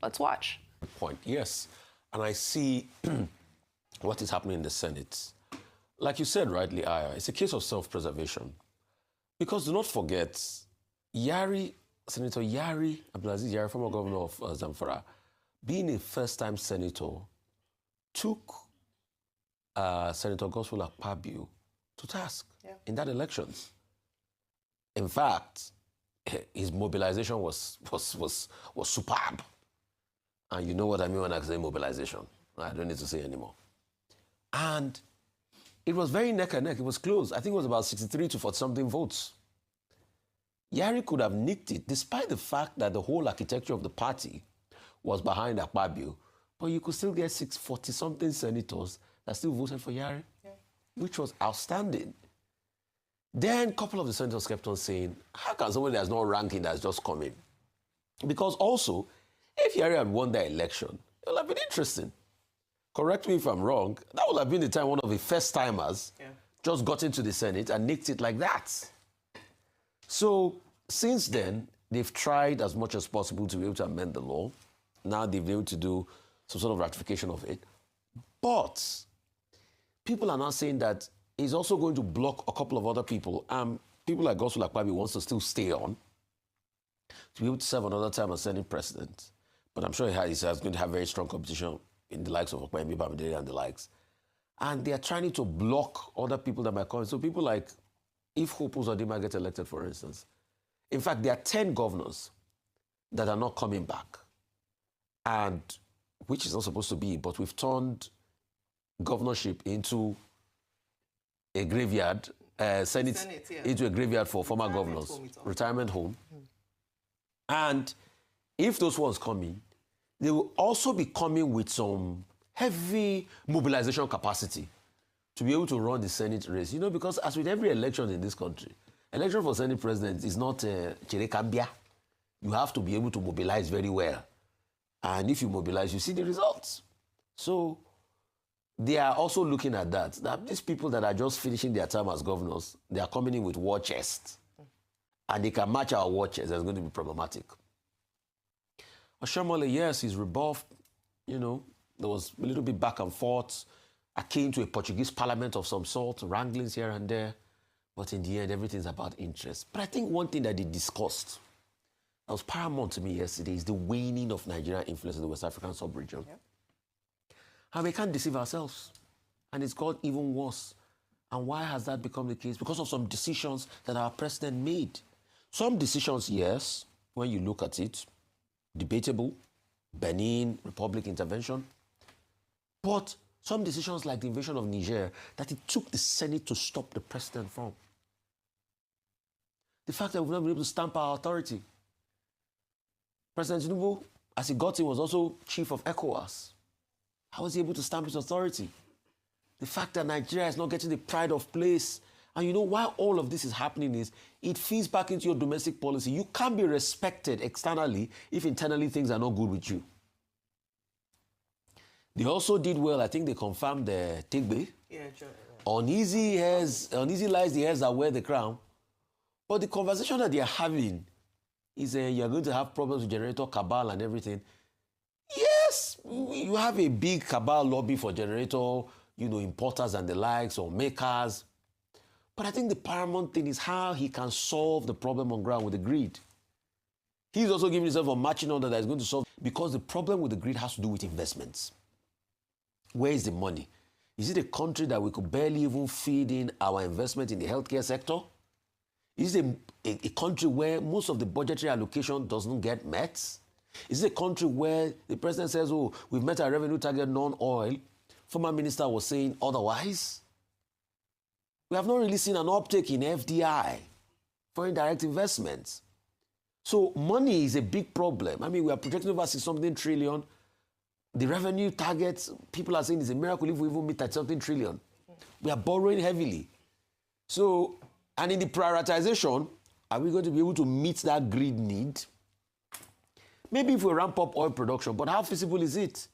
Let's watch. Good point, yes. And I see what is happening in the Senate. Like you said rightly, Aya, it's a case of self-preservation. Because do not forget, Senator Yari Abdulaziz Yari, former governor of Zamfara, being a first-time senator, took Senator Godswill Akpabio to task in that elections. In fact, his mobilization was superb. And you know what I mean when I say mobilization. I don't need to say anymore. And it was very neck and neck. It was close. I think it was about 63 to 40-something votes. Yari could have nicked it, despite the fact that the whole architecture of the party was behind Akpabio. But you could still get 40-something senators that still voted for Yari, which was outstanding. Then a couple of the senators kept on saying, how can somebody that's not ranking that's just come in? Because also, if Yari had won that election, it would have been interesting. Correct me if I'm wrong, that would have been the time one of the first-timers just got into the Senate and nicked it like that. So, since then, they've tried as much as possible to be able to amend the law. Now they've been able to do some sort of ratification of it. But people are now saying that he's also going to block a couple of other people. People like Godswill Akpabio wants to still stay on to be able to serve another time as Senate president. But I'm sure he's going to have very strong competition in the likes of Okpebholo Bamidele and the likes. And they are trying to block other people that might come. So people like, if Hope Uzodinma gets elected, for instance, in fact, there are 10 governors that are not coming back. And, which is not supposed to be, but we've turned governorship into a graveyard, Senate into a graveyard for former governors, retirement home. And if those ones come in, they will also be coming with some heavy mobilization capacity to be able to run the Senate race. You know, because as with every election in this country, election for Senate president is not Chirekambia. You have to be able to mobilize very well. And if you mobilize, you see the results. So they are also looking at that these people that are just finishing their term as governors, they are coming in with war chests. And they can match our war chests. That's going to be problematic. Oshiomhole, yes, he's rebuffed. You know, there was a little bit back and forth, akin to a Portuguese parliament of some sort, wranglings here and there. But in the end, everything's about interest. But I think one thing that they discussed that was paramount to me yesterday is the waning of Nigerian influence in the West African sub-region. And we can't deceive ourselves. And it's got even worse. And why has that become the case? Because of some decisions that our president made. Some decisions, yes, when you look at it, debatable, Benin Republic intervention. But some decisions like the invasion of Niger that it took the Senate to stop the president from. The fact that we've not been able to stamp our authority. President Tinubu, as he got in, was also chief of ECOWAS. How was he able to stamp his authority? The fact that Nigeria is not getting the pride of place. And you know why all of this is happening is it feeds back into your domestic policy. You can't be respected externally if internally things are not good with you. They also did well. I think they confirmed the Tigbe. Yeah, Uneasy lies the hairs that wear the crown. But the conversation that they are having is you're going to have problems with generator cabal and everything. Yes, you have a big cabal lobby for generator, importers and the likes, or makers. But I think the paramount thing is how he can solve the problem on ground with the grid. He's also giving himself a matching order that is going to solve, because the problem with the grid has to do with investments. Where is the money? Is it a country that we could barely even feed in our investment in the healthcare sector? Is it a country where most of the budgetary allocation doesn't get met? Is it a country where the president says, oh, we've met our revenue target non-oil? Former minister was saying otherwise. We have not really seen an uptake in FDI, foreign direct investments. So money is a big problem. I mean, we are projecting over 6-something trillion. The revenue targets, people are saying it's a miracle if we even meet 30-something trillion. We are borrowing heavily. So, and in the prioritization, are we going to be able to meet that grid need? Maybe if we ramp up oil production, but how feasible is it?